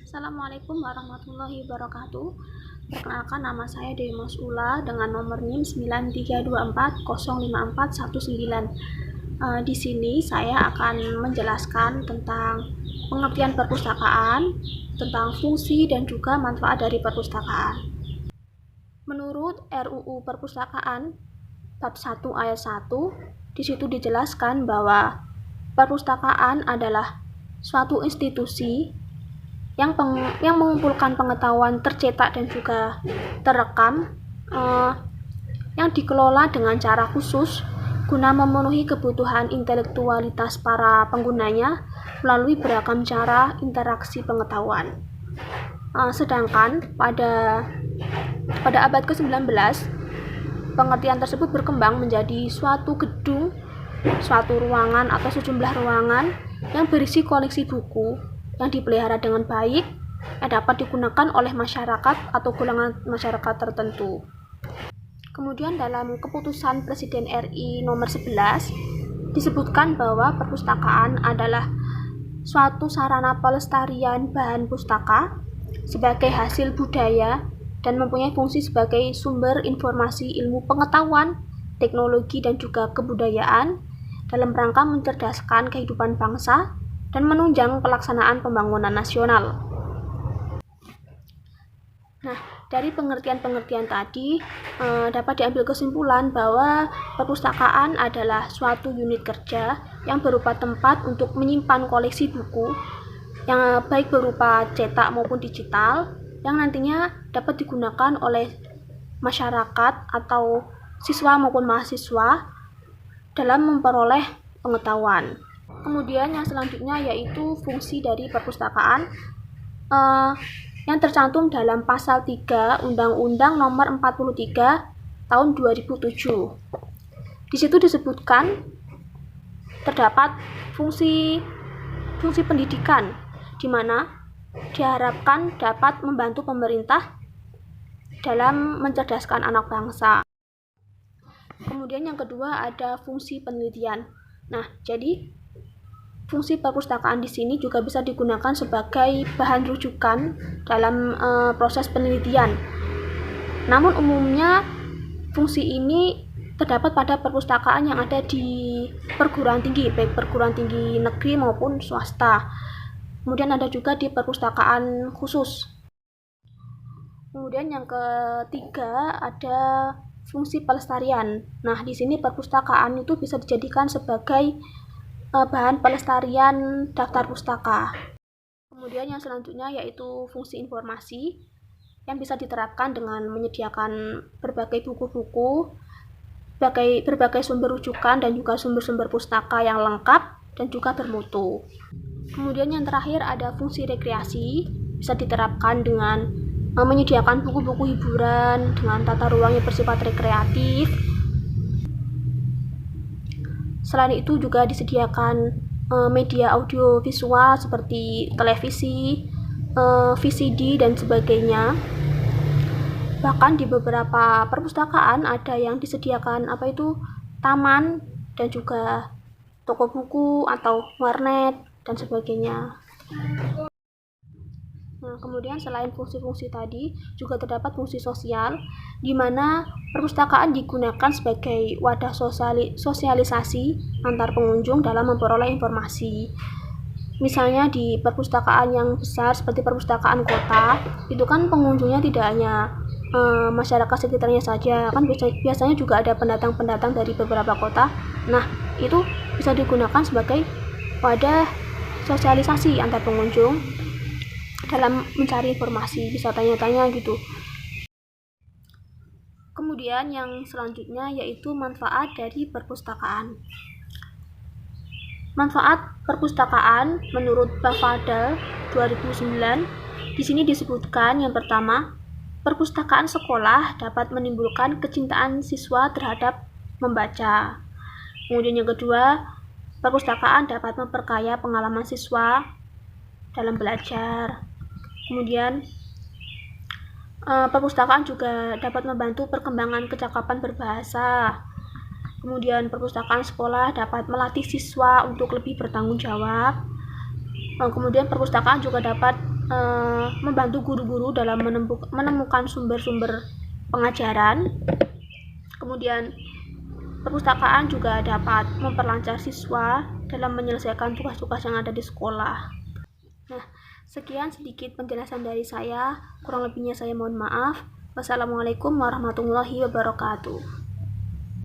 Assalamualaikum warahmatullahi wabarakatuh. Perkenalkan, nama saya Dewi Masula dengan nomor NIM 9324054119. Di sini saya akan menjelaskan tentang pengertian perpustakaan, tentang fungsi dan juga manfaat dari perpustakaan. Menurut RUU Perpustakaan bab 1 ayat 1, di situ dijelaskan bahwa perpustakaan adalah suatu institusi yang mengumpulkan pengetahuan tercetak dan juga terekam yang dikelola dengan cara khusus guna memenuhi kebutuhan intelektualitas para penggunanya melalui beragam cara interaksi pengetahuan. Sedangkan pada abad ke-19, pengertian tersebut berkembang menjadi suatu gedung, suatu ruangan atau sejumlah ruangan yang berisi koleksi buku yang dipelihara dengan baik yang dapat digunakan oleh masyarakat atau golongan masyarakat tertentu. Kemudian dalam keputusan Presiden RI nomor 11 disebutkan bahwa perpustakaan adalah suatu sarana pelestarian bahan pustaka sebagai hasil budaya dan mempunyai fungsi sebagai sumber informasi ilmu pengetahuan, teknologi dan juga kebudayaan dalam rangka mencerdaskan kehidupan bangsa dan menunjang pelaksanaan pembangunan nasional. Nah, dari pengertian-pengertian tadi dapat diambil kesimpulan bahwa perpustakaan adalah suatu unit kerja yang berupa tempat untuk menyimpan koleksi buku yang baik berupa cetak maupun digital yang nantinya dapat digunakan oleh masyarakat atau siswa maupun mahasiswa dalam memperoleh pengetahuan. Kemudian yang selanjutnya yaitu fungsi dari perpustakaan yang tercantum dalam pasal 3 Undang-Undang Nomor 43 Tahun 2007. Di situ disebutkan terdapat fungsi pendidikan di mana diharapkan dapat membantu pemerintah dalam mencerdaskan anak bangsa. Kemudian yang kedua ada fungsi penelitian. Nah, jadi fungsi perpustakaan di sini juga bisa digunakan sebagai bahan rujukan dalam proses penelitian. Namun umumnya fungsi ini terdapat pada perpustakaan yang ada di perguruan tinggi, baik perguruan tinggi negeri maupun swasta. Kemudian ada juga di perpustakaan khusus. Kemudian yang ketiga ada fungsi pelestarian. Nah, di sini perpustakaan itu bisa dijadikan sebagai bahan pelestarian daftar pustaka. Kemudian yang selanjutnya yaitu fungsi informasi yang bisa diterapkan dengan menyediakan berbagai buku-buku, berbagai sumber rujukan dan juga sumber-sumber pustaka yang lengkap dan juga bermutu. Kemudian yang terakhir ada fungsi rekreasi, bisa diterapkan dengan menyediakan buku-buku hiburan dengan tata ruang yang bersifat rekreatif. Selain itu juga disediakan media audio visual seperti televisi, VCD dan sebagainya. Bahkan di beberapa perpustakaan ada yang disediakan taman dan juga toko buku atau warnet dan sebagainya. Nah, kemudian selain fungsi-fungsi tadi, juga terdapat fungsi sosial, di mana perpustakaan digunakan sebagai wadah sosialisasi antar pengunjung dalam memperoleh informasi. Misalnya di perpustakaan yang besar seperti perpustakaan kota, itu kan pengunjungnya tidak hanya masyarakat sekitarnya saja, kan biasanya juga ada pendatang-pendatang dari beberapa kota. Nah, itu bisa digunakan sebagai wadah sosialisasi antar pengunjung dalam mencari informasi, bisa tanya-tanya gitu. Kemudian yang selanjutnya yaitu manfaat dari perpustakaan. Manfaat perpustakaan menurut Bavardal 2009 di sini disebutkan yang pertama, perpustakaan sekolah dapat menimbulkan kecintaan siswa terhadap membaca. Kemudian yang kedua, perpustakaan dapat memperkaya pengalaman siswa dalam belajar. Kemudian perpustakaan juga dapat membantu perkembangan kecakapan berbahasa. Kemudian perpustakaan sekolah dapat melatih siswa untuk lebih bertanggung jawab. Kemudian perpustakaan juga dapat membantu guru-guru dalam menemukan sumber-sumber pengajaran. Kemudian perpustakaan juga dapat memperlancar siswa dalam menyelesaikan tugas-tugas yang ada di sekolah. Nah, sekian sedikit penjelasan dari saya. Kurang lebihnya saya mohon maaf. Wassalamualaikum warahmatullahi wabarakatuh.